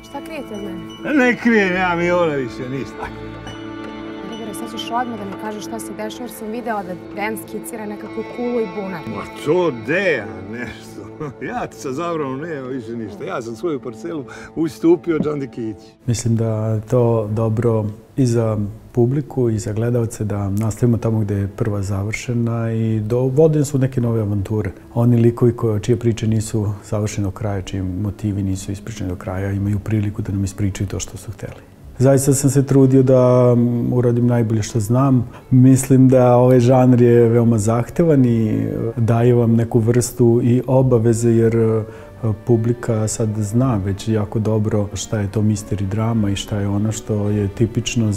Šta krijete od mene? Ne krijem ja Miola više ništa. Dobre, sad ćeš odmah da mi kažeš šta se dešava, jer sam videla da Dejan skicira nekakvu kulu i bunar. Ma to Dejan nešto. Ja ti sa Zavranom nema više ništa. Ja sam svoju parcelu ustupio Džandikić. Mislim da je to dobro i za publiku i za gledalce da nastavimo tamo gde je prva završena i vodene su neke nove avanture. Oni likovi čije priče nisu završene do kraja, čiji motivi nisu ispričani do kraja, imaju priliku da nam ispričaju to što su hteli. Zaista sam se trudio da uradim najbolje što znam. Mislim da ovaj žanr je veoma zahtevan i daje vam neku vrstu i obaveze, jer publika sad zna već jako dobro šta je to misteri drama i šta je ono što je tipično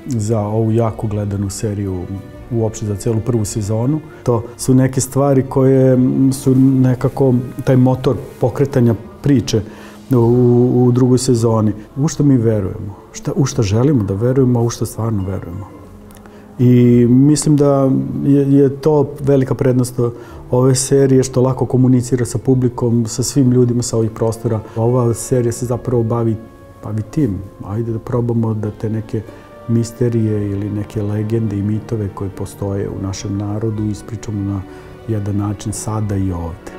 za ovu jako gledanu seriju, uopšte za celu prvu sezonu. To su neke stvari koje su nekako taj motor pokretanja priče u drugoj sezoni. U što mi verujemo, u što želimo da verujemo, a u što stvarno verujemo. I mislim da je to velika prednost ove serije, što lako komunicira sa publikom, sa svim ljudima sa ovih prostora. Ova serija se zapravo bavi tim. Ajde da probamo da te neke misterije ili neke legende i mitove koje postoje u našem narodu ispričamo na jedan način sada i ovde.